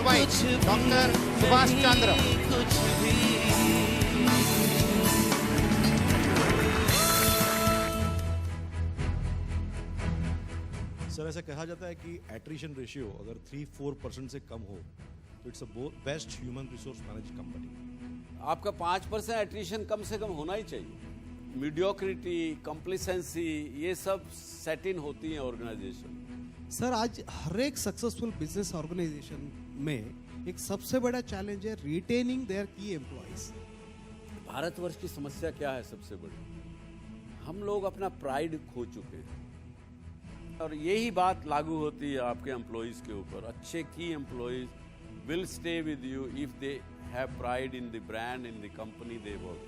भाई doctor Subhash Chandra. Sir ऐसा कहा जाता है कि एट्रिशन रेशियो अगर 3-4% से कम हो तो it's a best human resource manage company. आपका 5% एट्रिशन कम से कम होना ही चाहिए। मीडियोक्रिटी, कॉम्प्लिसेंसी, ये सब सेट इन होती हैं ऑर्गेनाइजेशन। सर आज हर एक सक्सेसफुल बिजनेस ऑर्गेनाइजेशन में एक सबसे बड़ा चैलेंज है रिटेनिंग देयर की एम्प्लॉइज। भारतवर्ष की समस्या क्या है सबसे बड़ी? हम लोग अपना प्राइड खो चुके हैं और यही बात लागू होती है आपके एम्प्लॉइज के ऊपर। अच्छे की employees will stay with you if they have pride in the brand, in the company they work.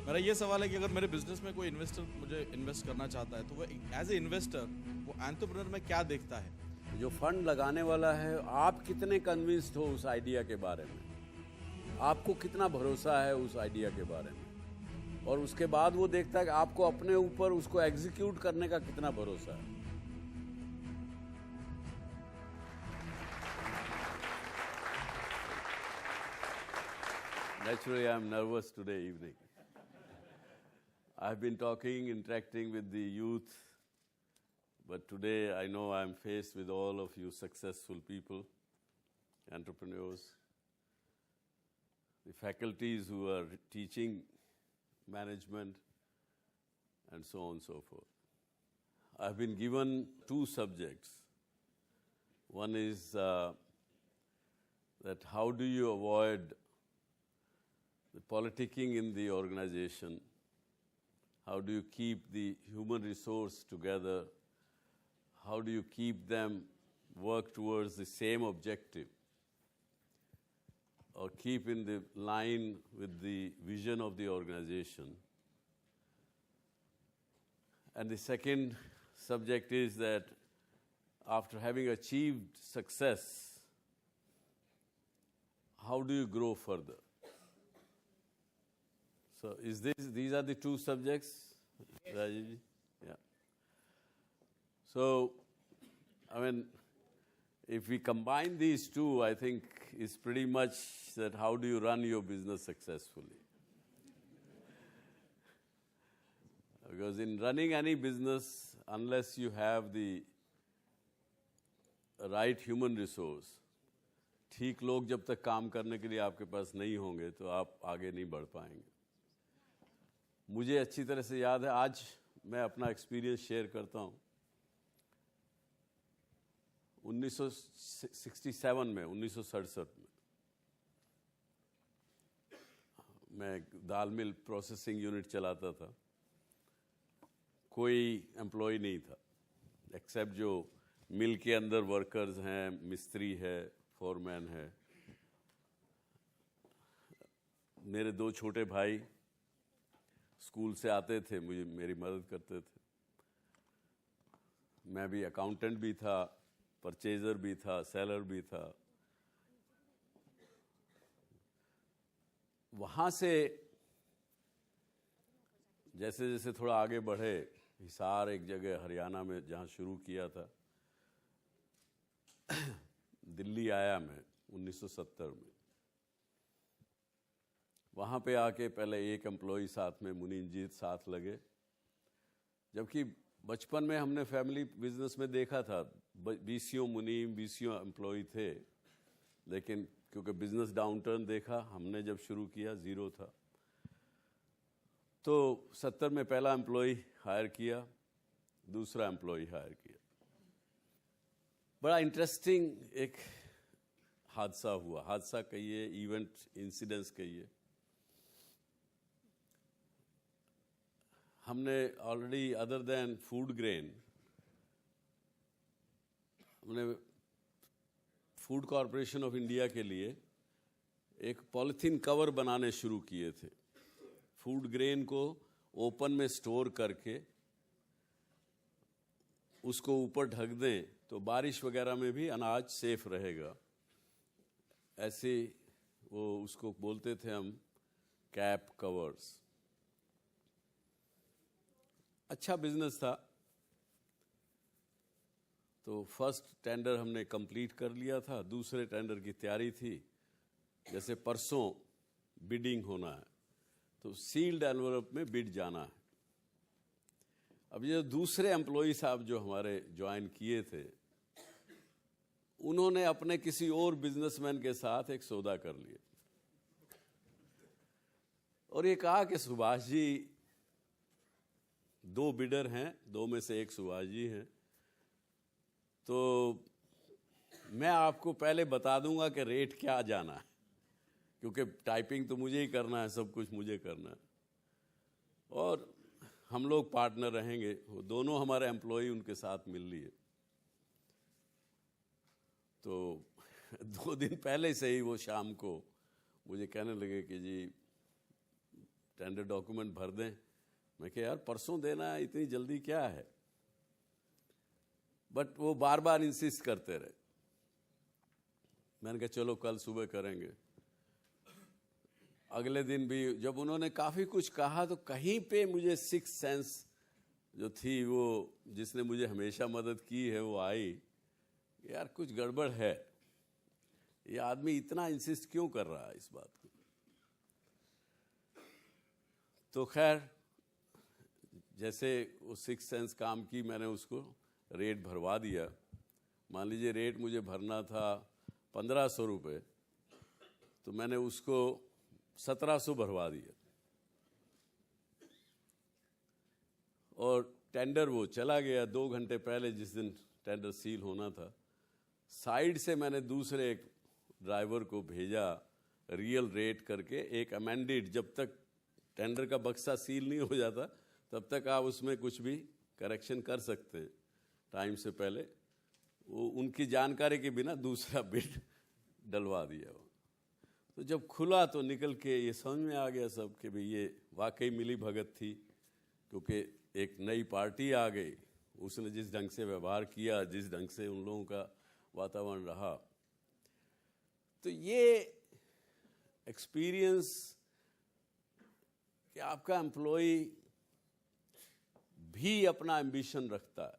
मेरा ये सवाल है कि अगर मेरे बिजनेस में कोई इन्वेस्टर मुझे इन्वेस्ट करना चाहता है तो वो एज ए इन्वेस्टर वो एंटरप्रेन्योर में क्या देखता है? जो फंड लगाने वाला है, आप कितने कन्विंस्ड हो उस आइडिया के बारे में, आपको कितना भरोसा है उस आइडिया के बारे में, और उसके बाद वो देखता है कि आपको अपने ऊपर उसको एग्जीक्यूट करने का कितना भरोसा है। Naturally, I am nervous today evening. I've been talking, interacting with the youth, but today I know I'm faced with all of you successful people, entrepreneurs, the faculties who are teaching management, and so on and so forth. I've been given 2 subjects. One is that how do you avoid the politicking in the organization? How do you keep the human resource together? How do you keep them work towards the same objective or keep in the line with the vision of the organization? And the second subject is that after having achieved success, how do you grow further? So these are the 2 subjects, yes. Rajeev ji? Yeah. So, I mean, if we combine these 2, I think it's pretty much that how do you run your business successfully? Because in running any business, unless you have the right human resource, ठीक लोग जब तक काम करने के लिए आपके पास नहीं होंगे तो आप आगे नहीं बढ़ पाएंगे। मुझे अच्छी तरह से याद है, आज मैं अपना एक्सपीरियंस शेयर करता हूँ। 1967 में, 1967 में मैं दाल मिल प्रोसेसिंग यूनिट चलाता था। कोई एम्प्लॉय नहीं था एक्सेप्ट जो मिल के अंदर वर्कर्स हैं, मिस्त्री है, फोरमैन है। मेरे 2 छोटे भाई स्कूल से आते थे, मेरी मदद करते थे। मैं भी अकाउंटेंट भी था, परचेजर भी था, सेलर भी था। वहाँ से जैसे जैसे थोड़ा आगे बढ़े, हिसार एक जगह हरियाणा में जहाँ शुरू किया था, दिल्ली आया मैं 1970 में। वहाँ पे आके पहले एक एम्प्लॉई साथ में मुनीमजीत साथ लगे, जबकि बचपन में हमने फैमिली बिजनेस में देखा था 20 मुनीम 20 एम्प्लॉई थे, लेकिन क्योंकि बिजनेस डाउनटर्न देखा, हमने जब शुरू किया 0 था। तो 70 में पहला एम्प्लॉई हायर किया, दूसरा एम्प्लॉई हायर किया। बड़ा इंटरेस्टिंग एक हादसा हुआ, हादसा कहिए, इवेंट, इंसिडेंस कहिए। हमने already other than food grain, हमने फूड कॉरपोरेशन ऑफ इंडिया के लिए एक पॉलिथीन कवर बनाने शुरू किए थे। फूड ग्रेन को ओपन में स्टोर करके उसको ऊपर ढक दें तो बारिश वगैरह में भी अनाज सेफ रहेगा। ऐसे वो उसको बोलते थे हम कैप कवर्स। अच्छा बिजनेस था। तो फर्स्ट टेंडर हमने कंप्लीट कर लिया था, दूसरे टेंडर की तैयारी थी। जैसे परसों बिडिंग होना है तो सील्ड एनवलप में बिड जाना है। अब ये दूसरे एम्प्लॉई साहब जो हमारे ज्वाइन किए थे, उन्होंने अपने किसी और बिजनेसमैन के साथ एक सौदा कर लिया और ये कहा कि सुभाष जी, 2 बिडर हैं, 2 में से एक सुभाष जी हैं, तो मैं आपको पहले बता दूंगा कि रेट क्या जाना है, क्योंकि टाइपिंग तो मुझे ही करना है, सब कुछ मुझे करना है और हम लोग पार्टनर रहेंगे। वो दोनों हमारे एम्प्लॉय उनके साथ मिल लिए। तो 2 दिन पहले से ही वो शाम को मुझे कहने लगे कि जी टेंडर डॉक्यूमेंट भर दें। मैं कहा यार परसों देना है, इतनी जल्दी क्या है। बट वो बार बार इंसिस्ट करते रहे। मैंने कहा चलो कल सुबह करेंगे। अगले दिन भी जब उन्होंने काफ़ी कुछ कहा तो कहीं पे मुझे सिक्स सेंस जो थी, वो जिसने मुझे हमेशा मदद की है, वो आई। यार कुछ गड़बड़ है, ये आदमी इतना इंसिस्ट क्यों कर रहा है इस बात को। तो खैर जैसे वो सिक्स सेंस काम की, मैंने उसको रेट भरवा दिया। मान लीजिए रेट मुझे भरना था 1500 रुपये, तो मैंने उसको 1700 भरवा दिया और टेंडर वो चला गया 2 घंटे पहले, जिस दिन टेंडर सील होना था। साइड से मैंने दूसरे एक ड्राइवर को भेजा रियल रेट करके, एक अमेंडेड, जब तक टेंडर का बक्सा सील नहीं हो जाता तब तक आप उसमें कुछ भी करेक्शन कर सकते हैं टाइम से पहले। वो उनकी जानकारी के बिना दूसरा बिड डलवा दिया। तो जब खुला तो निकल के ये समझ में आ गया सब कि भाई ये वाकई मिली भगत थी, क्योंकि एक नई पार्टी आ गई, उसने जिस ढंग से व्यवहार किया, जिस ढंग से उन लोगों का वातावरण रहा, तो ये एक्सपीरियंस कि आपका एम्प्लॉय भी अपना एम्बिशन रखता है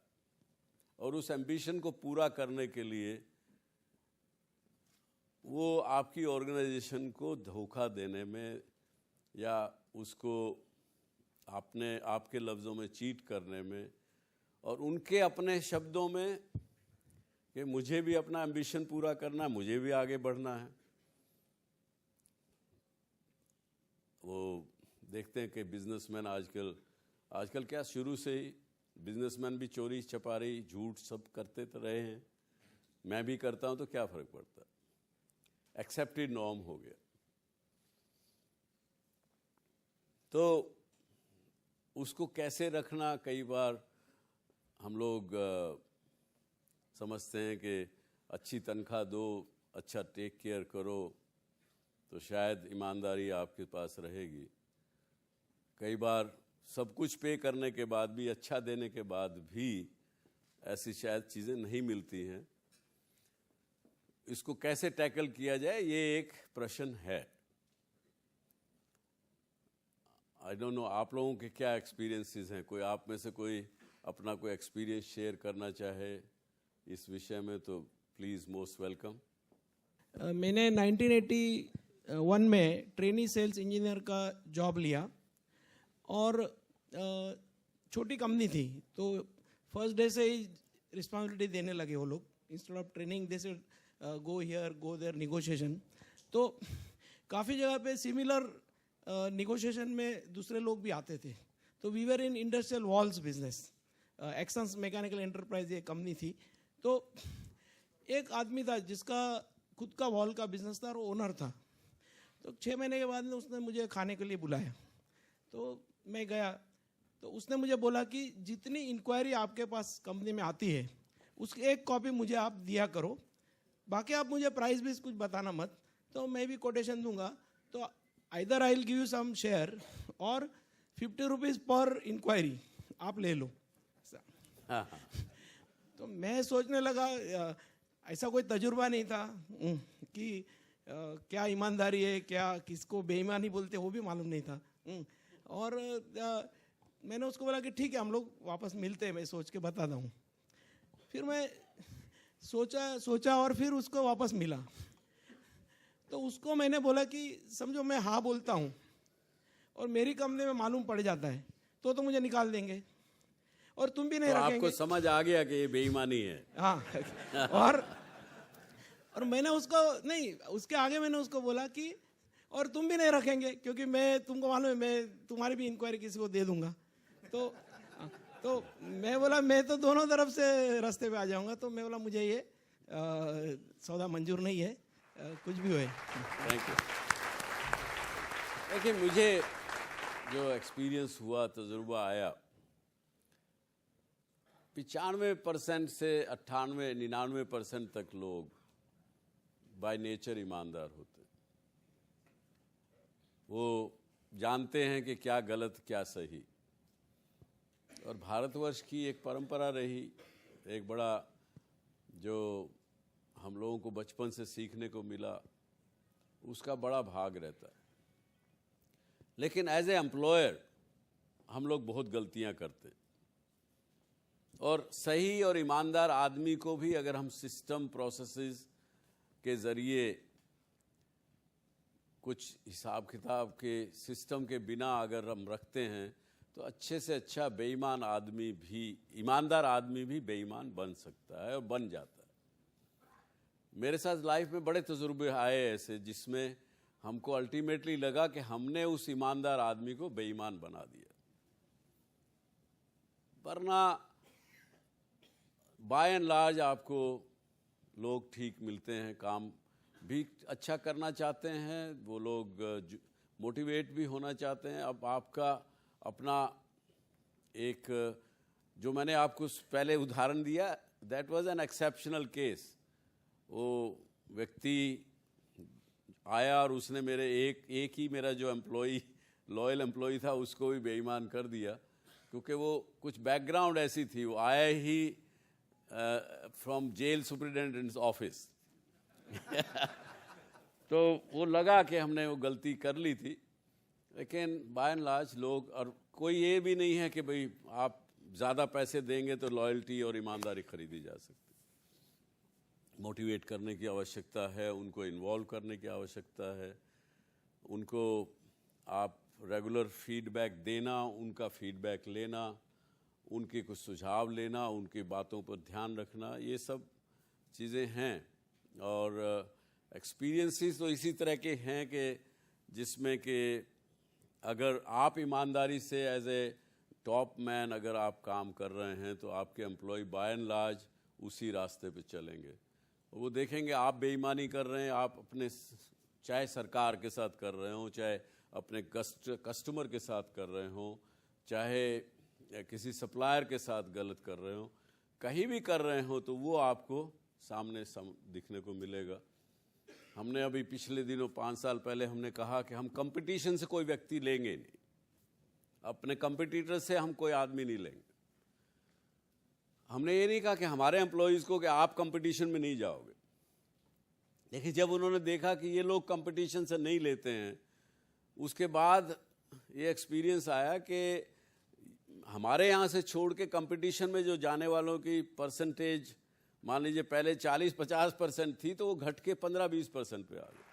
और उस एम्बिशन को पूरा करने के लिए वो आपकी ऑर्गेनाइजेशन को धोखा देने में या उसको आपके लफ्ज़ों में चीट करने में और उनके अपने शब्दों में कि मुझे भी अपना एम्बिशन पूरा करना है, मुझे भी आगे बढ़ना है। वो देखते हैं कि बिजनेसमैन आजकल क्या, शुरू से ही बिजनेसमैन भी चोरी चपारी झूठ सब करते तो रहे हैं। मैं भी करता हूं तो क्या फ़र्क पड़ता है, एक्सेप्टेड नॉर्म हो गया। तो उसको कैसे रखना, कई बार हम लोग समझते हैं कि अच्छी तनख्वाह दो, अच्छा टेक केयर करो तो शायद ईमानदारी आपके पास रहेगी। कई बार सब कुछ पे करने के बाद भी, अच्छा देने के बाद भी ऐसी शायद चीज़ें नहीं मिलती हैं। इसको कैसे टैकल किया जाए, ये एक प्रश्न है। आई डोंट नो आप लोगों के क्या एक्सपीरियंसेस हैं। कोई आप में से कोई अपना कोई एक्सपीरियंस शेयर करना चाहे इस विषय में तो प्लीज़ मोस्ट वेलकम। मैंने 1981 में ट्रेनी सेल्स इंजीनियर का जॉब लिया और छोटी कंपनी थी, तो फर्स्ट डे से ही रिस्पॉन्सिबिलिटी देने लगे वो लोग। Instead of training they say go here go there negotiation. तो काफ़ी जगह पे सिमिलर निगोशिएशन में दूसरे लोग भी आते थे। तो we were in industrial walls business, Axons mechanical enterprise ये कंपनी थी। तो एक आदमी था जिसका खुद का वॉल का बिजनेस था और ओनर था। तो 6 महीने के बाद में उसने मुझे खाने के लिए बुलाया, तो मैं गया। तो उसने मुझे बोला कि जितनी इंक्वायरी आपके पास कंपनी में आती है उसकी एक कॉपी मुझे आप दिया करो, बाकी आप मुझे प्राइस भी कुछ बताना मत, तो मैं भी कोटेशन दूंगा। तो either I will give you some share और 50 रुपीज़ पर इंक्वायरी आप ले लो। तो मैं सोचने लगा, ऐसा कोई तजुर्बा नहीं था कि क्या ईमानदारी है, क्या किसको बेईमानी बोलते वो भी मालूम नहीं था। और मैंने उसको बोला कि ठीक है हम लोग वापस मिलते हैं, मैं सोच के बताता हूँ। फिर मैं सोचा और फिर उसको वापस मिला। तो उसको मैंने बोला कि समझो मैं हाँ बोलता हूँ और मेरी कंपनी में मालूम पड़ जाता है तो मुझे निकाल देंगे और तुम भी नहीं तो रखेंगे। आपको समझ आ गया कि ये बेईमानी है। हाँ और मैंने उसको नहीं, उसके आगे मैंने उसको बोला कि और तुम भी नहीं रखेंगे क्योंकि मैं, तुमको मालूम है मैं तुम्हारी भी इंक्वायरी किसी को दे दूंगा। तो मैं बोला मैं तो दोनों तरफ से रास्ते पे आ जाऊंगा। तो मैं बोला मुझे ये सौदा मंजूर नहीं है, कुछ भी होए। Thank you. देखिए, मुझे जो एक्सपीरियंस हुआ, तजुर्बा आया, 95% से 98-99% तक लोग बाय नेचर ईमानदार होते हैं। वो जानते हैं कि क्या गलत क्या सही। और भारतवर्ष की एक परंपरा रही, एक बड़ा जो हम लोगों को बचपन से सीखने को मिला, उसका बड़ा भाग रहता है। लेकिन एज ए एम्प्लॉयर हम लोग बहुत गलतियां करते हैं। और सही और ईमानदार आदमी को भी अगर हम सिस्टम प्रोसेसेस के ज़रिए कुछ हिसाब किताब के सिस्टम के बिना अगर हम रखते हैं तो अच्छे से अच्छा बेईमान आदमी भी, ईमानदार आदमी भी बेईमान बन सकता है और बन जाता है। मेरे साथ लाइफ में बड़े तजुर्बे आए ऐसे जिसमें हमको अल्टीमेटली लगा कि हमने उस ईमानदार आदमी को बेईमान बना दिया। वरना बाय एंड लार्ज आपको लोग ठीक मिलते हैं, काम भी अच्छा करना चाहते हैं, वो लोग मोटिवेट भी होना चाहते हैं। अब आपका अपना एक, जो मैंने आपको पहले उदाहरण दिया, that was an exceptional case. वो व्यक्ति आया और उसने मेरे एक ही मेरा जो एम्प्लॉई, लॉयल एम्प्लॉई था, उसको भी बेईमान कर दिया, क्योंकि वो कुछ बैकग्राउंड ऐसी थी। वो आया ही फ्रॉम जेल सुपरिटेंडेंट्स ऑफिस तो वो लगा कि हमने वो गलती कर ली थी। लेकिन बाय एंड लार्ज लोग, और कोई ये भी नहीं है कि भाई आप ज़्यादा पैसे देंगे तो लॉयल्टी और ईमानदारी खरीदी जा सकती। मोटिवेट करने की आवश्यकता है, उनको इन्वॉल्व करने की आवश्यकता है, उनको आप रेगुलर फीडबैक देना, उनका फीडबैक लेना, उनके कुछ सुझाव लेना, उनकी बातों पर ध्यान रखना, ये सब चीज़ें हैं। और एक्सपीरियंसेस तो इसी तरह के हैं कि जिसमें कि अगर आप ईमानदारी से एज ए टॉप मैन अगर आप काम कर रहे हैं तो आपके एम्प्लॉय बाय एंड लार्ज उसी रास्ते पे चलेंगे। वो देखेंगे आप बेईमानी कर रहे हैं, आप अपने, चाहे सरकार के साथ कर रहे हो, चाहे अपने कस्टमर के साथ कर रहे हो, चाहे किसी सप्लायर के साथ गलत कर रहे हो, कहीं भी कर रहे हो, तो वो आपको सामने दिखने को मिलेगा। हमने अभी पिछले दिनों 5 साल पहले हमने कहा कि हम कंपटीशन से कोई व्यक्ति लेंगे नहीं, अपने कंपटीटर से हम कोई आदमी नहीं लेंगे। हमने ये नहीं कहा कि हमारे एम्प्लॉयज़ को कि आप कंपटीशन में नहीं जाओगे। लेकिन जब उन्होंने देखा कि ये लोग कंपटीशन से नहीं लेते हैं, उसके बाद ये एक्सपीरियंस आया कि हमारे यहाँ से छोड़ के कंपटीशन में जो जाने वालों की परसेंटेज, मान लीजिए पहले 40-50% थी, तो वो घट के 15-20% पे आ गई।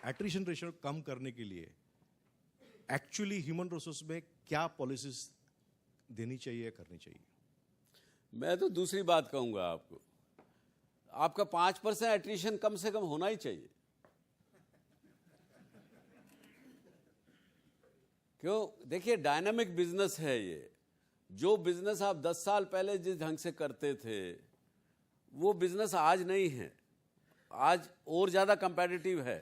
एट्रिशन रेशियो कम करने के लिए एक्चुअली ह्यूमन रिसोर्स में क्या पॉलिसीज देनी चाहिए, करनी चाहिए? मैं तो दूसरी बात कहूँगा आपको, आपका 5% एट्रिशन कम से कम होना ही चाहिए। क्यों? देखिए, डायनामिक बिजनेस है ये। जो बिजनेस आप 10 साल पहले जिस ढंग से करते थे, वो बिजनेस आज नहीं है। आज और ज़्यादा कंपेटिटिव है,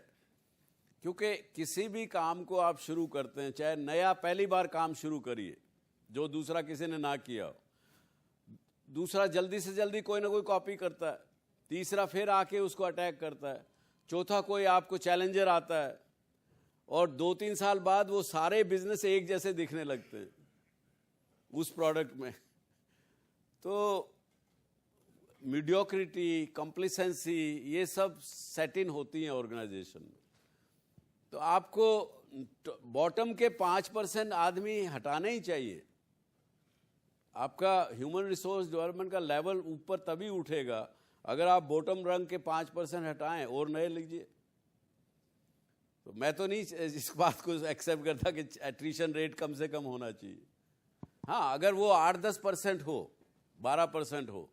क्योंकि किसी भी काम को आप शुरू करते हैं, चाहे नया पहली बार काम शुरू करिए जो दूसरा किसी ने ना किया हो, दूसरा जल्दी से जल्दी कोई ना कोई कॉपी करता है, तीसरा फिर आके उसको अटैक करता है, चौथा कोई आपको चैलेंजर आता है, और 2-3 साल बाद वो सारे बिजनेस एक जैसे दिखने लगते हैं उस प्रोडक्ट में। तो मीडियोक्रिटी, कॉम्प्लिसेंसी, ये सब सेट इन होती हैं ऑर्गेनाइजेशन में। तो आपको बॉटम के 5% आदमी हटाने ही चाहिए। आपका ह्यूमन रिसोर्स डेवलपमेंट का लेवल ऊपर तभी उठेगा अगर आप बॉटम रंग के 5% हटाएं और नए लीजिए। तो मैं तो नहीं इस बात को एक्सेप्ट करता कि एट्रिशन रेट कम से कम होना चाहिए। हाँ, अगर वो 8-10% हो, 12% हो,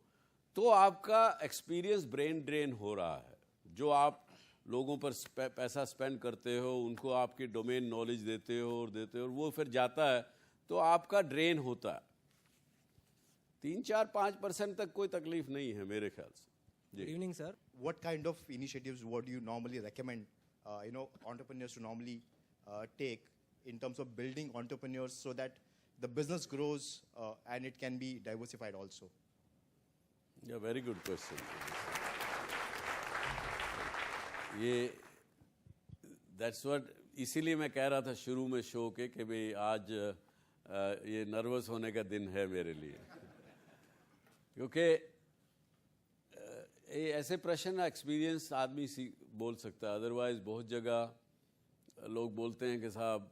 तो आपका एक्सपीरियंस ब्रेन ड्रेन हो रहा है। जो आप लोगों पर पैसा स्पेंड करते हो, उनको आपकी डोमेन नॉलेज देते हो और वो फिर जाता है तो आपका ड्रेन होता है। 3-4-5% तक कोई तकलीफ नहीं है मेरे ख्याल से। Good evening, sir. What kind of initiatives would you normally recommend, entrepreneurs to normally take in terms of building entrepreneurs so that the business grows and it can be diversified also? Yeah, very good question. That's what, इसीलिए मैं कह रहा था शुरू में show के कि भाई आज ये नर्वस होने का दिन है मेरे लिए, क्योंकि ऐसे प्रश्न एक्सपीरियंस आदमी बोल सकता है। अदरवाइज बहुत जगह लोग बोलते हैं कि साहब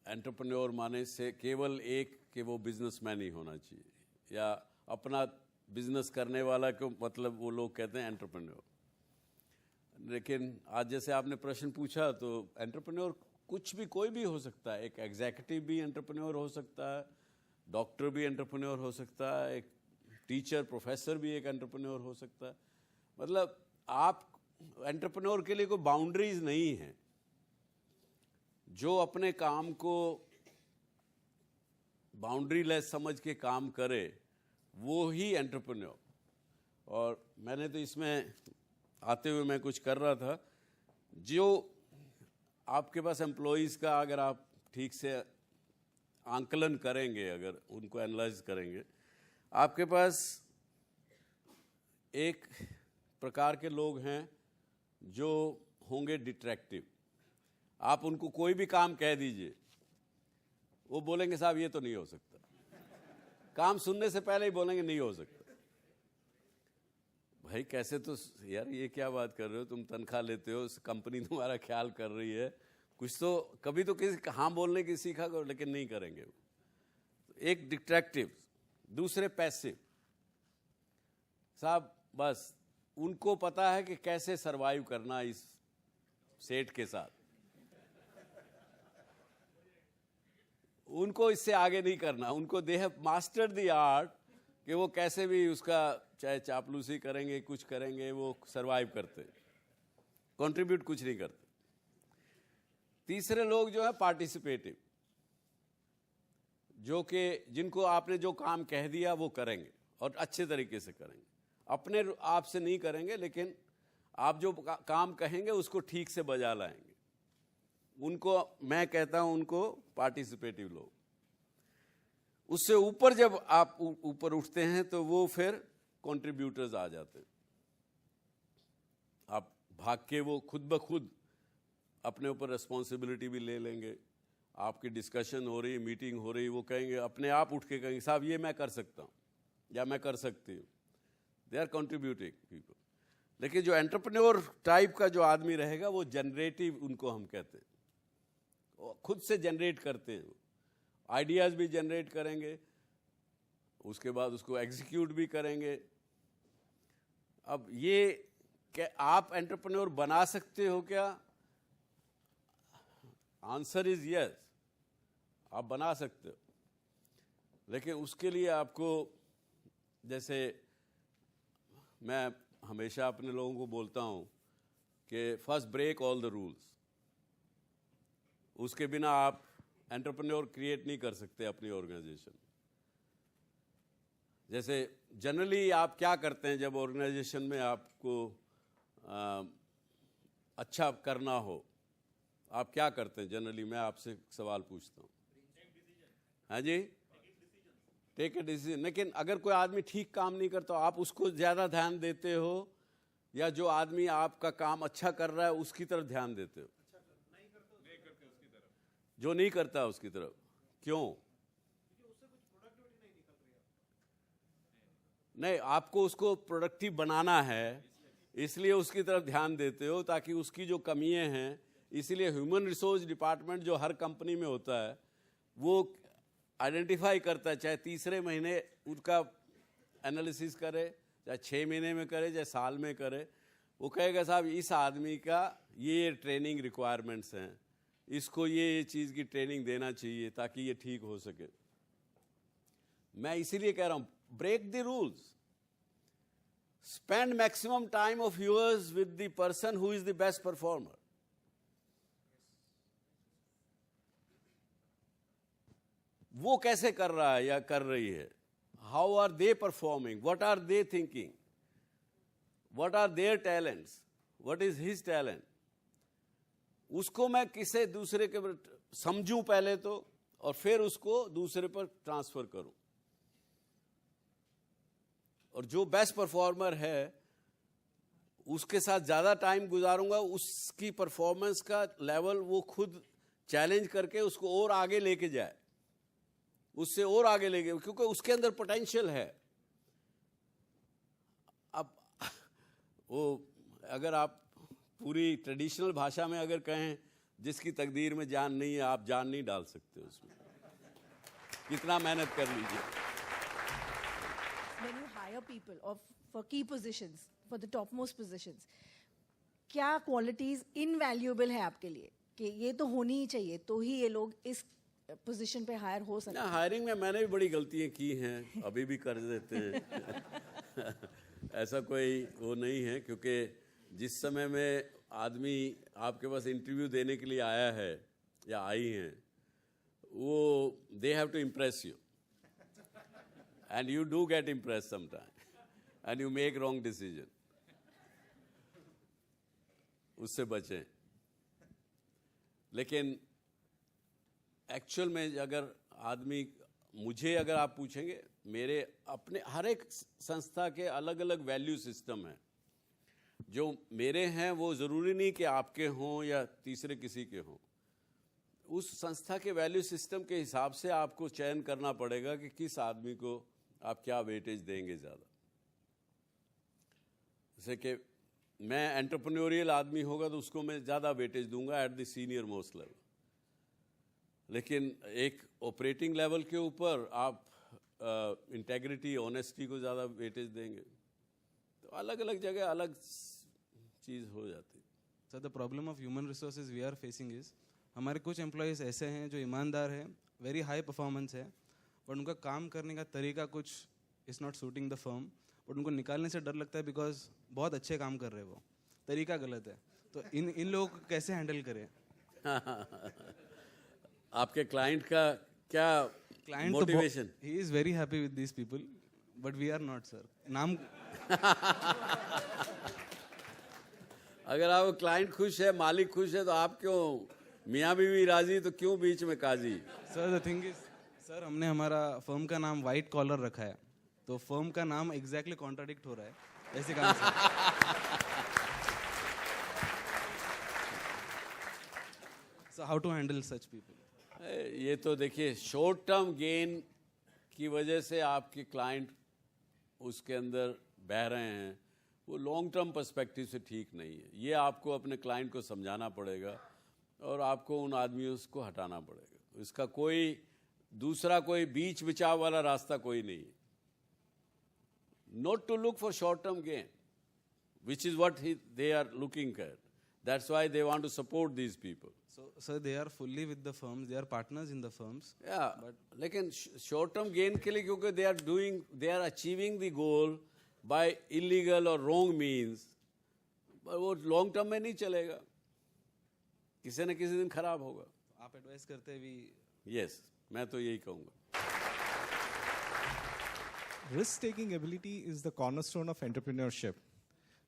एंटरप्रेन्योर माने से केवल एक कि वो बिजनेसमैन ही होना चाहिए या अपना बिजनेस करने वाला को मतलब वो लोग कहते हैं एंटरप्रेन्योर। लेकिन आज जैसे आपने प्रश्न पूछा तो एंटरप्रेन्योर कुछ भी कोई भी हो सकता है। एक एग्जीक्यूटिव भी एंटरप्रेन्योर हो सकता है, डॉक्टर भी एंटरप्रेन्योर हो सकता है, एक टीचर प्रोफेसर भी एक एंटरप्रेन्योर हो सकता है। मतलब आप एंटरप्रेन्योर के लिए कोई बाउंड्रीज नहीं है। जो अपने काम को बाउंड्री लेस समझ के काम करे वो ही एंटरप्रेन्योर। और मैंने तो इसमें आते हुए मैं कुछ कर रहा था, जो आपके पास एम्प्लॉयज़ का अगर आप ठीक से आंकलन करेंगे, अगर उनको एनालाइज करेंगे, आपके पास एक प्रकार के लोग हैं जो होंगे डिट्रैक्टिव। आप उनको कोई भी काम कह दीजिए, वो बोलेंगे साहब ये तो नहीं हो सकता। काम सुनने से पहले ही बोलेंगे नहीं हो सकता। भाई कैसे, तो यार ये क्या बात कर रहे हो, तुम तनख्वाह लेते हो, कंपनी तुम्हारा ख्याल कर रही है, कुछ तो कभी तो किसी हाँ बोलने की सीखा करो, लेकिन नहीं करेंगे। एक डिट्रैक्टिव, दूसरे पैसिव। साहब बस उनको पता है कि कैसे सरवाइव करना इस सेठ के साथ, उनको इससे आगे नहीं करना। उनको they have mastered the art कि वो कैसे भी उसका चाहे चापलूसी करेंगे, कुछ करेंगे, वो सरवाइव करते, कंट्रीब्यूट कुछ नहीं करते। तीसरे लोग जो है पार्टिसिपेटिव, जो कि जिनको आपने जो काम कह दिया वो करेंगे और अच्छे तरीके से करेंगे। अपने आप से नहीं करेंगे, लेकिन आप जो काम कहेंगे उसको ठीक से बजा लाएंगे। उनको मैं कहता हूं उनको पार्टिसिपेटिव लोग। उससे ऊपर जब आप ऊपर उठते हैं तो वो फिर कंट्रीब्यूटर्स आ जाते हैं। आप भाग के वो खुद ब खुद अपने ऊपर रिस्पॉन्सिबिलिटी भी ले लेंगे। आपकी डिस्कशन हो रही, मीटिंग हो रही, वो कहेंगे अपने आप उठ के कहेंगे साहब ये मैं कर सकता हूँ या मैं कर सकती हूँ। They are contributing people. लेकिन जो एंटरप्रेन्योर टाइप का जो आदमी रहेगा वो जनरेटिव, उनको हम कहते हैं, खुद से जनरेट करते हैं। आइडियाज़ भी जनरेट करेंगे, उसके बाद उसको एग्जीक्यूट भी करेंगे। अब ये क्या आप एंटरप्रेन्योर बना सकते हो क्या? आंसर इज यस, आप बना सकते हो। लेकिन उसके लिए आपको, जैसे मैं हमेशा अपने लोगों को बोलता हूं कि first break all the rules. उसके बिना आप एंटरप्रेन्योर क्रिएट नहीं कर सकते अपनी ऑर्गेनाइजेशन। जैसे जनरली आप क्या करते हैं जब ऑर्गेनाइजेशन में आपको अच्छा करना हो, आप क्या करते हैं जनरली? मैं आपसे सवाल पूछता हूँ। हाँ जी, टेक ए डिसीजन। लेकिन अगर कोई आदमी ठीक काम नहीं करता, आप उसको ज़्यादा ध्यान देते हो या जो आदमी आपका काम अच्छा कर रहा है उसकी तरफ ध्यान देते हो? जो नहीं करता उसकी तरफ। क्यों? नहीं, आपको उसको प्रोडक्टिव बनाना है इसलिए उसकी तरफ ध्यान देते हो ताकि उसकी जो कमियां हैं, इसीलिए ह्यूमन रिसोर्स डिपार्टमेंट जो हर कंपनी में होता है वो आइडेंटिफाई करता है, चाहे तीसरे महीने उनका एनालिसिस करे, चाहे 6 महीने में करे, चाहे साल में करे। वो कहेगा साहब इस आदमी का ये ट्रेनिंग रिक्वायरमेंट्स हैं, इसको ये चीज़ की ट्रेनिंग देना चाहिए ताकि ये ठीक हो सके। मैं इसीलिए कह रहा हूँ break the rules, spend maximum time of yours with the person who is the best performer. वो कैसे कर रहा है या कर रही है, how are they performing, what are they thinking, what are their talents, what is his talent, उसको मैं किसे दूसरे के समझूं पहले तो, और फिर उसको दूसरे पर ट्रांसफर करूं। और जो बेस्ट परफॉर्मर है उसके साथ ज़्यादा टाइम गुजारूंगा, उसकी परफॉर्मेंस का लेवल वो खुद चैलेंज करके उसको और आगे लेके जाए, उससे और आगे लेके, क्योंकि उसके अंदर पोटेंशियल है। अब वो अगर आप पूरी ट्रेडिशनल भाषा में अगर कहें, जिसकी तकदीर में जान नहीं है आप जान नहीं डाल सकते उसमें, कितना मेहनत कर लीजिए। When you hire people for key positions, for the topmost positions, क्या qualities invaluable है आपके लिए कि ये तो होनी ही चाहिए तो ही ये लोग इस पोजीशन पे हायर हो सकते ना, हैं? हायरिंग में मैंने भी बड़ी गलतियां की हैं, अभी भी कर देते हैं। ऐसा कोई वो नहीं है, क्योंकि जिस समय में आदमी आपके पास इंटरव्यू देने के लिए आया है या आई हैं, वो they have to impress you, and you do get impressed sometimes, and you make wrong decision. उससे बचें। लेकिन एक्चुअल में अगर आदमी, मुझे अगर आप पूछेंगे, मेरे अपने हर एक संस्था के अलग अलग वैल्यू सिस्टम हैं। जो मेरे हैं वो ज़रूरी नहीं कि आपके हों या तीसरे किसी के हों। उस संस्था के वैल्यू सिस्टम के हिसाब से आपको चयन करना पड़ेगा कि किस आदमी को आप क्या वेटेज देंगे ज़्यादा। जैसे कि मैं एंटरप्रेन्योरियल आदमी होगा तो उसको मैं ज़्यादा वेटेज दूंगा at the senior most level, लेकिन एक ऑपरेटिंग लेवल के ऊपर आप इंटेग्रिटी, ऑनेस्टी को ज़्यादा वेटेज देंगे। तो अलग अलग जगह अलग चीज़ हो जाती है। Sir, the problem of human resources we are facing is, हमारे कुछ एम्प्लॉयज़ ऐसे हैं जो ईमानदार हैं, वेरी हाई परफॉर्मेंस है, बट उनका काम करने का तरीका कुछ is not suiting the firm, but उनको निकालने से डर लगता है बिकॉज बहुत अच्छे काम कर रहे हैं, वो तरीका गलत है। तो इन लोगों को कैसे हैंडल करें? आपके क्लाइंट का क्या client motivation? He is very happy with these people, but we are not sir. नाम अगर आप क्लाइंट खुश है, मालिक खुश है, तो आप क्यों, मियाँ बीवी राजी तो क्यों बीच में काजी? Sir the thing is, sir हमने हमारा फर्म का नाम वाइट कॉलर रखा है, तो फर्म का नाम एग्जैक्टली कॉन्ट्राडिक्ट हो रहा है ऐसे काम से। So how to handle such people? ये तो देखिए, शॉर्ट टर्म गेन की वजह से आपके क्लाइंट उसके अंदर बह रहे हैं, वो लॉन्ग टर्म पर्सपेक्टिव से ठीक नहीं है। ये आपको अपने क्लाइंट को समझाना पड़ेगा और आपको उन आदमियों को हटाना पड़ेगा। इसका कोई दूसरा कोई बीच बिचाव वाला रास्ता कोई नहीं है। Not to look for short term gain, which is what they are looking at. That's why they want to support these people. So, sir, they are fully with the firms, they are partners in the firms. Yeah, but लेकिन short term gain के लिए, क्योंकि they are achieving the goal by illegal or wrong means, but वो long term में नहीं चलेगा, किसी न किसी दिन खराब होगा। आप एडवाइस करते हैं भी? Yes, मैं तो यही कहूँगा। Risk-taking ability is the cornerstone of entrepreneurship.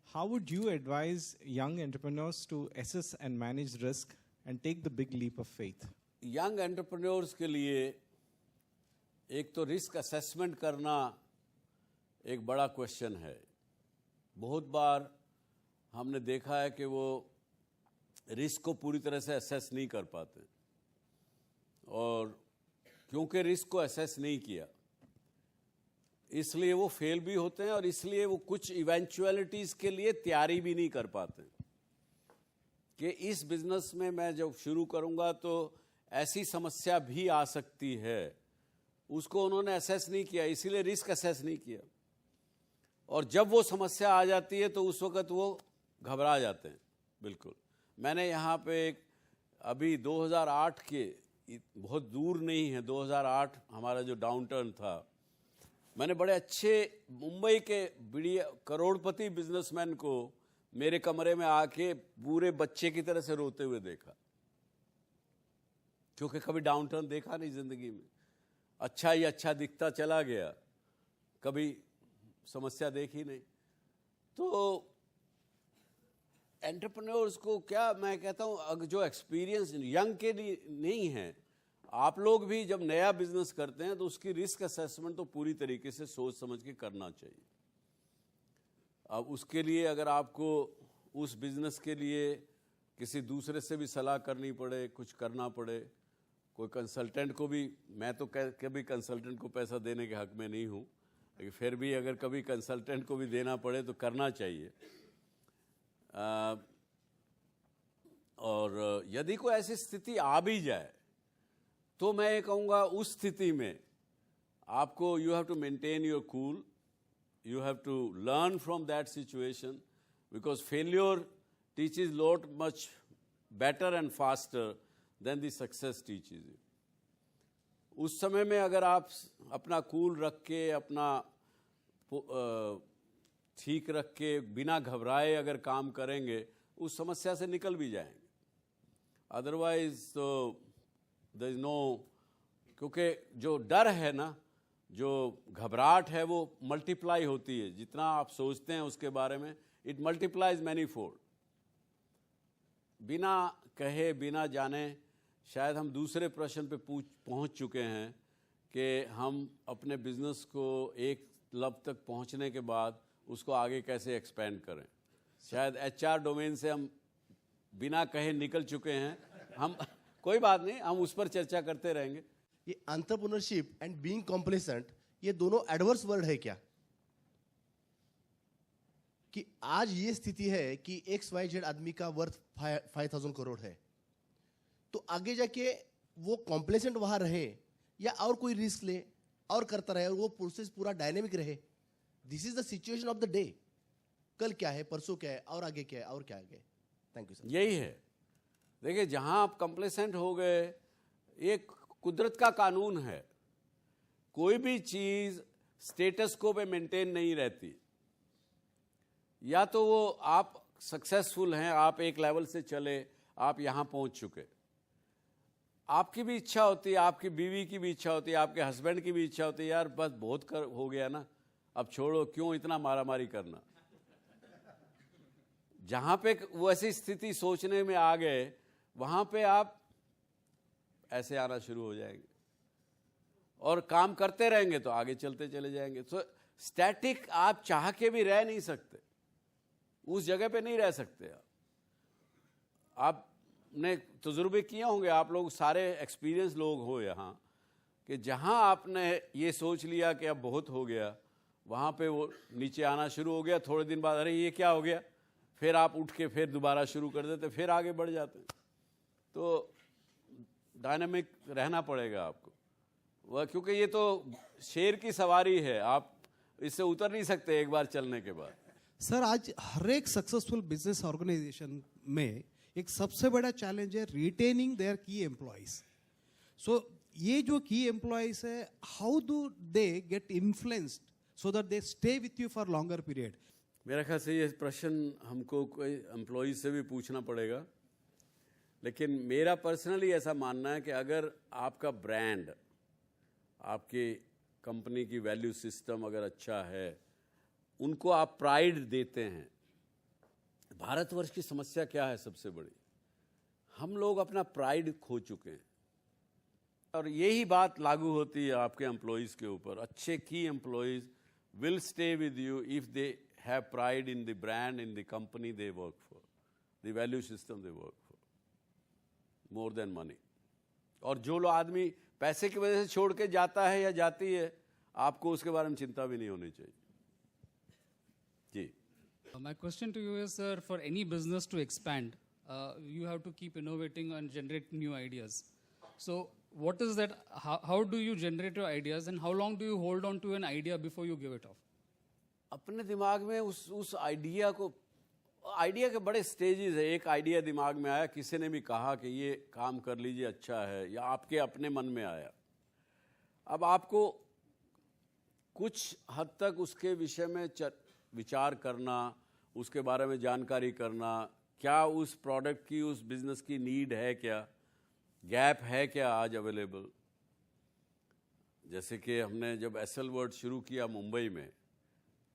How would you advise young entrepreneurs to assess and manage risk and take the big leap of faith? Young entrepreneurs के लिए एक तो रिस्क असेसमेंट करना एक बड़ा क्वेश्चन है। बहुत बार हमने देखा है कि वो रिस्क को पूरी तरह से असेस नहीं कर पाते, और क्योंकि रिस्क को असेस नहीं किया, इसलिए वो फेल भी होते हैं और इसलिए वो कुछ इवेंचुअलिटीज के लिए तैयारी भी नहीं कर पाते कि इस बिजनेस में मैं जब शुरू करूंगा तो ऐसी समस्या भी आ सकती है। उसको उन्होंने असेस नहीं किया, इसीलिए रिस्क असेस नहीं किया, और जब वो समस्या आ जाती है तो उस वक्त वो घबरा जाते हैं। बिल्कुल, मैंने यहाँ पे एक अभी 2008 के, बहुत दूर नहीं है, 2008 हमारा जो डाउनटर्न था, मैंने बड़े अच्छे मुंबई के बढ़िया करोड़पति बिजनेसमैन को मेरे कमरे में आके पूरे बच्चे की तरह से रोते हुए देखा, क्योंकि कभी डाउनटर्न देखा नहीं जिंदगी में। अच्छा ही अच्छा दिखता चला गया, कभी समस्या देखी नहीं। तो एंटरप्रेन्योर्स को क्या मैं कहता हूँ, अगर जो एक्सपीरियंस यंग के लिए नहीं है, आप लोग भी जब नया बिजनेस करते हैं तो उसकी रिस्क असेसमेंट तो पूरी तरीके से सोच समझ के करना चाहिए। अब उसके लिए अगर आपको उस बिजनेस के लिए किसी दूसरे से भी सलाह करनी पड़े, कुछ करना पड़े, कोई कंसल्टेंट को भी, मैं तो कभी कंसल्टेंट को पैसा देने के हक में नहीं हूँ, लेकिन फिर भी अगर कभी कंसल्टेंट को भी देना पड़े तो करना चाहिए। और यदि कोई ऐसी स्थिति आ भी जाए तो मैं ये कहूँगा उस स्थिति में आपको you have to maintain your cool, you have to learn from that situation, because failure teaches lot much better and faster than the success teaches you. उस समय में अगर आप अपना कूल रख के, अपना ठीक रख के, बिना घबराए अगर काम करेंगे, उस समस्या से निकल भी जाएंगे। अदरवाइज तो देयर इज नो, क्योंकि जो डर है ना, जो घबराहट है, वो मल्टीप्लाई होती है। जितना आप सोचते हैं उसके बारे में, इट मल्टीप्लाइज मैनी फोल्ड। बिना कहे, बिना जाने, शायद हम दूसरे प्रश्न पे पहुंच चुके हैं कि हम अपने बिजनेस को एक लब तक पहुंचने के बाद उसको आगे कैसे एक्सपेंड करें। शायद एचआर डोमेन से हम बिना कहे निकल चुके हैं। हम कोई बात नहीं, हम उस पर चर्चा करते रहेंगे। ये एंटरप्रेन्योरशिप एंड बीइंग कॉम्प्लेसेंट, ये दोनों एडवर्स वर्ड है क्या? कि आज ये स्थिति है कि XYZ आदमी का वर्थ 5,000 करोड़ है, तो आगे जाके वो कॉम्प्लेसेंट वहां रहे या और कोई रिस्क ले और करता रहे और वो प्रोसेस पूरा डायनेमिक रहे। This is the situation of the day. कल क्या है, परसों क्या है, और आगे क्या है, और क्या आगे। Thank you sir. यही है, देखिए, जहां आप कॉम्प्लेसेंट हो गए, एक कुदरत का कानून है, कोई भी चीज स्टेटस को पे मेंटेन नहीं रहती। या तो वो आप सक्सेसफुल हैं, आप एक लेवल से चले, आप यहां पहुंच चुके, आपकी भी इच्छा होती है, आपकी बीवी की भी इच्छा होती है, आपके हस्बैंड की भी इच्छा होती है, यार बस बहुत हो गया ना, अब छोड़ो, क्यों इतना मारामारी करना। जहां पे वो ऐसी स्थिति सोचने में आ गए, वहां पे आप ऐसे आना शुरू हो जाएंगे और काम करते रहेंगे तो आगे चलते चले जाएंगे। तो स्टैटिक आप चाह के भी रह नहीं सकते, उस जगह पे नहीं रह सकते। आपने तजुर्बे किए होंगे, आप लोग सारे एक्सपीरियंस लोग हो यहाँ, कि जहाँ आपने ये सोच लिया कि अब बहुत हो गया, वहाँ पे वो नीचे आना शुरू हो गया। थोड़े दिन बाद, अरे ये क्या हो गया, फिर आप उठ के फिर दोबारा शुरू कर देते, फिर आगे बढ़ जाते। तो डायनामिक रहना पड़ेगा आपको, वह, क्योंकि ये तो शेर की सवारी है, आप इससे उतर नहीं सकते एक बार चलने के बाद। सर, आज हर एक सक्सेसफुल बिजनेस ऑर्गेनाइजेशन में एक सबसे बड़ा चैलेंज है रिटेनिंग देयर की एम्प्लॉइज। सो ये जो की एम्प्लॉइज है, how do they get influenced so that they stay with you for longer period? मेरा ख्याल से ये प्रश्न हमको कोई एम्प्लॉय से भी पूछना पड़ेगा, लेकिन मेरा पर्सनली ऐसा मानना है कि अगर आपका ब्रांड, आपकी कंपनी की वैल्यू सिस्टम अगर अच्छा है, उनको आप प्राइड देते हैं। भारतवर्ष की समस्या क्या है सबसे बड़ी, हम लोग अपना प्राइड खो चुके हैं, और यही बात लागू होती है आपके एम्प्लॉयज़ के ऊपर। अच्छे की employees will stay with you if they have pride in the brand, in the company they work for, the value system they work for, more than money. और जो लो आदमी पैसे की वजह से छोड़ के जाता है या जाती है, आपको उसके बारे में चिंता भी नहीं होनी चाहिए। जी। My question to you is, sir, for any business to expand, you have to keep innovating and generate new ideas. So, what is that? How do you generate your ideas, and how long do you hold on to an idea before you give it off? अपने दिमाग में उस idea के बड़े stages है। एक idea दिमाग में आया, किसी ने भी कहा कि ये काम कर लीजिए अच्छा है, या आपके अपने मन में आया। अब आपको कुछ हद तक उसके विषय में विचार करना, उसके बारे में जानकारी करना, क्या उस प्रोडक्ट की, उस बिजनेस की नीड है, क्या गैप है क्या आज अवेलेबल। जैसे कि हमने जब एसएल वर्ड शुरू किया मुंबई में,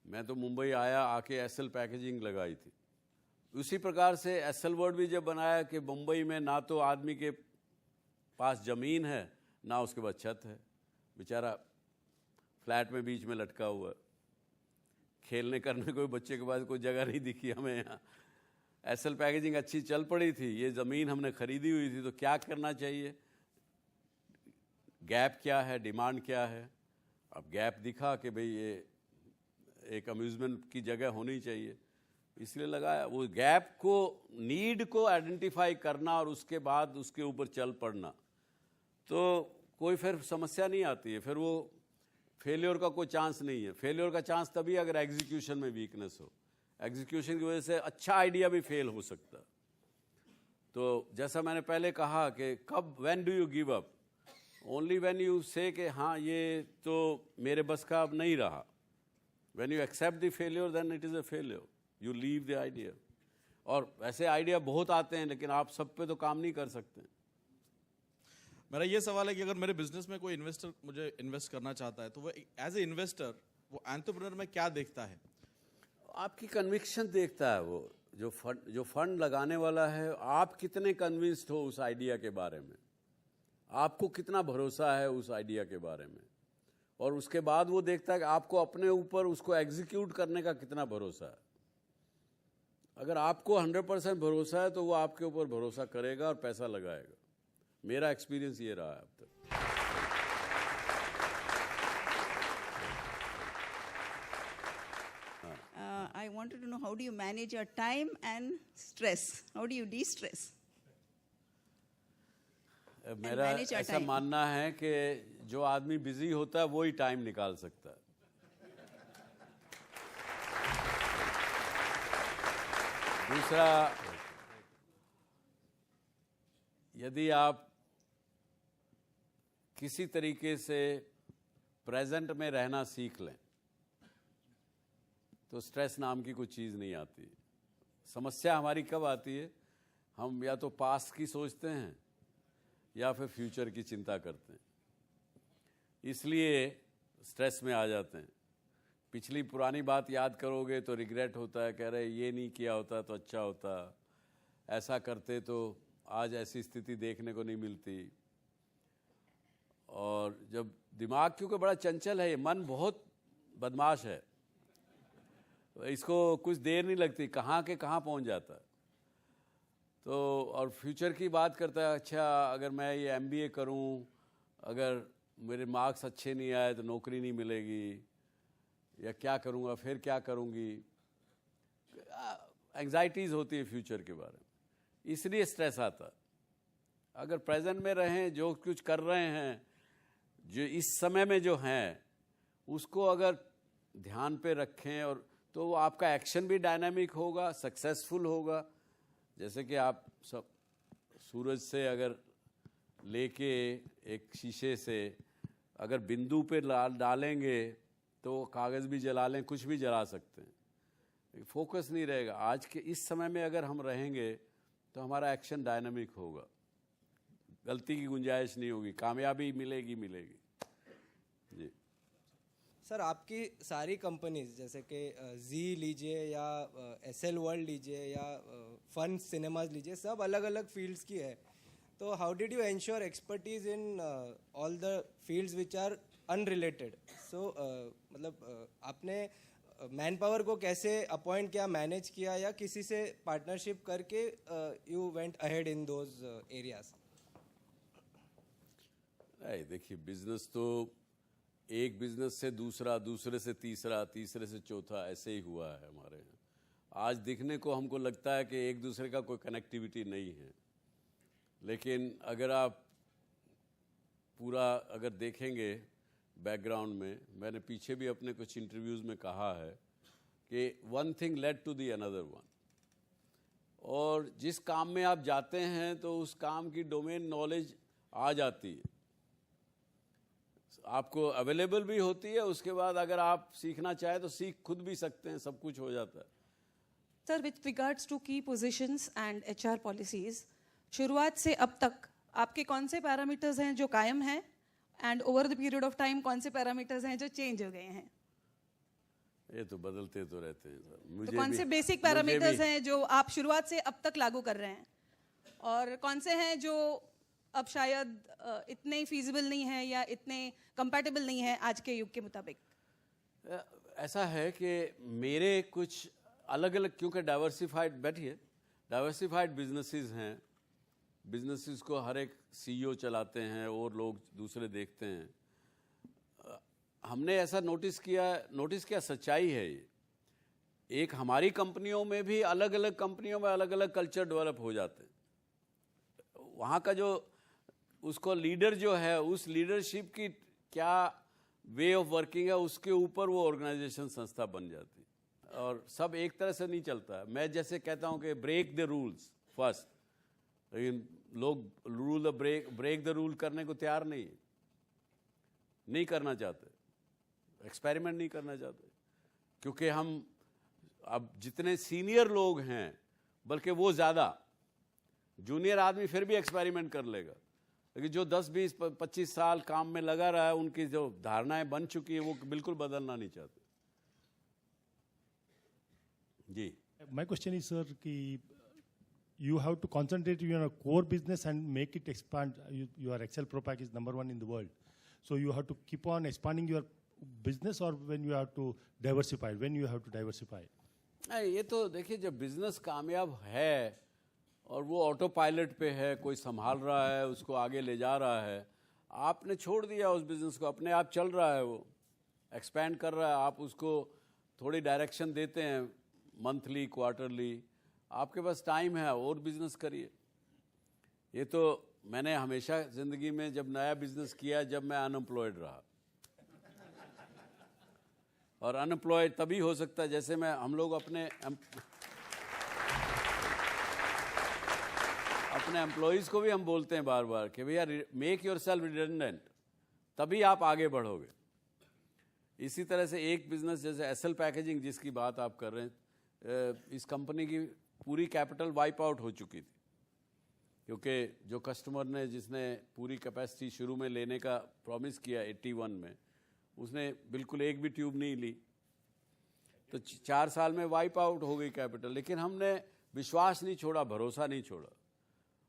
मैं तो मुंबई आया, आके एसएल पैकेजिंग लगाई थी। उसी प्रकार से एसएल वर्ड भी जब बनाया कि मुंबई में ना तो आदमी के पास ज़मीन है, ना उसके पास छत है, बेचारा फ्लैट में बीच में लटका हुआ, खेलने करने कोई बच्चे के पास कोई जगह नहीं दिखी हमें यहाँ। एसएल पैकेजिंग अच्छी चल पड़ी थी, ये ज़मीन हमने खरीदी हुई थी, तो क्या करना चाहिए, गैप क्या है, डिमांड क्या है। अब गैप दिखा कि भाई ये एक अम्यूज़मेंट की जगह होनी चाहिए, इसलिए लगाया। वो गैप को, नीड को आइडेंटिफाई करना और उसके बाद उसके ऊपर चल पड़ना, तो कोई फिर समस्या नहीं आती है, फिर वो फेलियर का कोई चांस नहीं है। फेलियर का चांस तभी अगर एग्जीक्यूशन में वीकनेस हो, एग्जीक्यूशन की वजह से अच्छा आइडिया भी फेल हो सकता है। तो जैसा मैंने पहले कहा कि कब, when do you give up, only when you से कि हाँ ये तो मेरे बस का अब नहीं रहा। When you accept the failure then it is a failure, you leave the idea. और वैसे आइडिया बहुत आते हैं, लेकिन आप सब पे तो काम नहीं कर सकते। मेरा ये सवाल है कि अगर मेरे बिजनेस में कोई इन्वेस्टर मुझे इन्वेस्ट करना चाहता है, तो वो एज ए इन्वेस्टर वो एंटरप्रेन्योर में क्या देखता है? आपकी कन्विक्शन देखता है। वो जो फंड लगाने वाला है, आप कितने कन्विंस्ड हो उस आइडिया के बारे में, आपको कितना भरोसा है उस आइडिया के बारे में, और उसके बाद वो देखता है कि आपको अपने ऊपर उसको एग्जीक्यूट करने का कितना भरोसा है। अगर आपको 100% भरोसा है तो वो आपके ऊपर भरोसा करेगा और पैसा लगाएगा। मेरा एक्सपीरियंस ये रहा है अब तक। I wanted to know, how do you manage your time and stress? How do you de-stress? मेरा ऐसा मानना है कि जो आदमी बिजी होता है वो ही टाइम निकाल सकता है। दूसरा, यदि आप किसी तरीके से प्रेजेंट में रहना सीख लें तो स्ट्रेस नाम की कोई चीज़ नहीं आती। समस्या हमारी कब आती है, हम या तो पास्ट की सोचते हैं या फिर फ्यूचर की चिंता करते हैं, इसलिए स्ट्रेस में आ जाते हैं। पिछली पुरानी बात याद करोगे तो रिग्रेट होता है, कह रहे ये नहीं किया होता तो अच्छा होता, ऐसा करते तो आज ऐसी स्थिति देखने को नहीं मिलती। और जब दिमाग, क्योंकि बड़ा चंचल है, ये मन बहुत बदमाश है, इसको कुछ देर नहीं लगती, कहाँ के कहाँ पहुँच जाता है। तो और फ्यूचर की बात करता है, अच्छा अगर मैं ये MBA करूँ, अगर मेरे मार्क्स अच्छे नहीं आए तो नौकरी नहीं मिलेगी, या क्या करूँगा, फिर क्या करूँगी। एंग्जाइटीज़ होती है फ्यूचर के बारे में, इसलिए स्ट्रेस आता है। अगर प्रेजेंट में रहें, जो कुछ कर रहे हैं, जो इस समय में जो हैं, उसको अगर ध्यान पे रखें, और तो आपका एक्शन भी डायनामिक होगा, सक्सेसफुल होगा। जैसे कि आप सब सूरज से अगर लेके एक शीशे से अगर बिंदु पे डालेंगे तो कागज़ भी जला लें, कुछ भी जला सकते हैं, फोकस नहीं रहेगा। आज के इस समय में अगर हम रहेंगे तो हमारा एक्शन डायनामिक होगा, गलती की गुंजाइश नहीं होगी, कामयाबी मिलेगी। जी सर, आपकी सारी कंपनीज जैसे कि जी लीजिए या एसएल वर्ल्ड लीजिए या फन सिनेमाज लीजिए, सब अलग अलग फील्ड्स की है। तो how did you ensure expertise in all the fields which are unrelated? So मतलब आपने मैन पावर को कैसे अपॉइंट किया, मैनेज किया, या किसी से पार्टनरशिप करके you went ahead in those areas? देखिए, बिजनेस तो एक बिजनेस से दूसरा, दूसरे से तीसरा, तीसरे से चौथा, ऐसे ही हुआ है हमारे यहाँ। आज दिखने को हमको लगता है कि एक दूसरे का कोई कनेक्टिविटी नहीं है, लेकिन अगर आप पूरा अगर देखेंगे बैकग्राउंड में, मैंने पीछे भी अपने कुछ इंटरव्यूज़ में कहा है कि one thing led to the another one. और जिस काम में आप जाते हैं तो उस काम की डोमेन नॉलेज आ जाती है, आपको अवेलेबल भी होती है। उसके बाद अगर आप सीखना चाहें तो सीख खुद भी सकते हैं, सब कुछ हो जाता है। सर, विथ रिगार्ड्स टू की पोजीशंस एंड एचआर पॉलिसीज, शुरुआत से अब तक आपके कौन से पैरामीटर्स हैं जो कायम हैं, and over the period of time कौन से पैरामीटर्स हैं जो चेंज हो गए हैं? ये तो बदलते तो रहते हैं सर। तो कौन से बेसिक पैरामीटर्स हैं जो आप शुरुआत से अब तक लागू कर रहे हैं, और कौन से हैं जो अब शायद इतने फीजिबल नहीं है या इतने कंपैटिबल नहीं है आज के युग के मुताबिक? ऐसा है कि मेरे कुछ अलग अलग, क्योंकि डाइवर्सिफाइड बिजनेसेस हैं, बिजनेसेस को हर एक सीईओ चलाते हैं और लोग दूसरे देखते हैं। हमने ऐसा नोटिस किया, सच्चाई है ये। एक हमारी कंपनियों में भी अलग अलग कंपनियों में अलग अलग कल्चर डेवलप हो जाते हैं। वहाँ का जो उसको लीडर जो है, उस लीडरशिप की क्या वे ऑफ वर्किंग है, उसके ऊपर वो ऑर्गेनाइजेशन संस्था बन जाती है। और सब एक तरह से नहीं चलता है। मैं जैसे कहता हूँ कि ब्रेक द रूल्स फर्स्ट, लेकिन लोग ब्रेक द रूल करने को तैयार नहीं करना चाहते, एक्सपेरिमेंट नहीं करना चाहते, क्योंकि हम अब जितने सीनियर लोग हैं, बल्कि वो ज़्यादा, जूनियर आदमी फिर भी एक्सपेरिमेंट कर लेगा, लेकिन जो 10, 20, 25 साल काम में लगा रहा है, उनकी जो धारणाएं बन चुकी है वो बिल्कुल बदलना नहीं चाहते। जी, माय क्वेश्चन इज सर कि you have to concentrate on a core business and make it expand. Your Excel Pro Pack is #1 in the world. So you have to keep on expanding your business, or when you have to diversify, ये तो देखिए, जब business कामयाब है और वो auto pilot पे है, कोई संभाल रहा है, उसको आगे ले जा रहा है, आपने छोड़ दिया उस बिजनेस को, अपने आप चल रहा है, वो एक्सपैंड कर रहा है, आप उसको थोड़ी डायरेक्शन देते हैं मंथली, क्वार्टरली, आपके पास टाइम है और बिजनेस करिए। ये तो मैंने हमेशा ज़िंदगी में जब नया बिजनेस किया जब मैं अनएम्प्लॉयड रहा, और अनएम्प्लॉयड तभी हो सकता है, जैसे हम लोग अपने एम्प्लॉयज़ को भी हम बोलते हैं बार बार कि भैया मेक योर सेल्फ रिडंडेंट, तभी आप आगे बढ़ोगे। इसी तरह से एक बिजनेस जैसे एसएल पैकेजिंग जिसकी बात आप कर रहे हैं, इस कंपनी की पूरी कैपिटल वाइप आउट हो चुकी थी, क्योंकि जो कस्टमर ने, जिसने पूरी कैपेसिटी शुरू में लेने का प्रॉमिस किया 81 में, उसने बिल्कुल एक भी ट्यूब नहीं ली, तो 4 साल में वाइप आउट हो गई कैपिटल। लेकिन हमने विश्वास नहीं छोड़ा, भरोसा नहीं छोड़ा,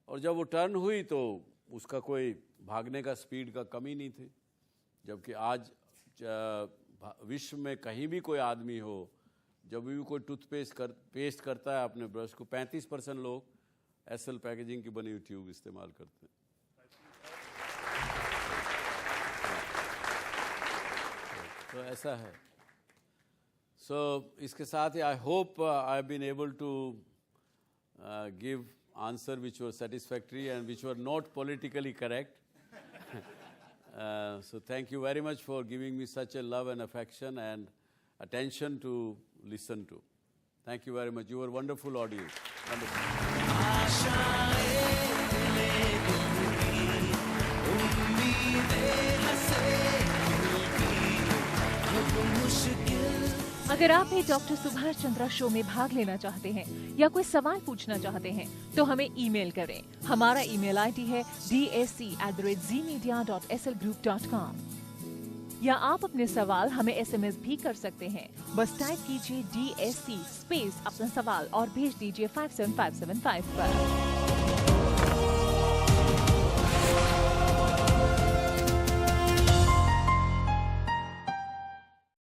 और जब वो टर्न हुई तो उसका कोई भागने का स्पीड का कमी नहीं थी। जबकि आज विश्व में कहीं भी कोई आदमी हो, जब भी कोई टूथपेस्ट पेस्ट करता है अपने ब्रश को, 35% लोग एसएल पैकेजिंग की बनी हुई ट्यूब इस्तेमाल करते हैं। तो ऐसा है। सो इसके साथ ही I hope I have been able to give answer which were satisfactory and which were not politically correct. So thank you very much for giving me such a love and affection and attention to listen to. Thank you very much. You were wonderful audience. अगर आप भी doctor Subhash Chandra show में भाग लेना चाहते हैं या कोई सवाल पूछना चाहते हैं तो हमें ईमेल करें। हमारा ईमेल आईडी है dsc@zmedia.slgroup.com, या आप अपने सवाल हमें SMS भी कर सकते हैं। बस टाइप कीजिए DSC स्पेस अपना सवाल और भेज दीजिए 57575 पर।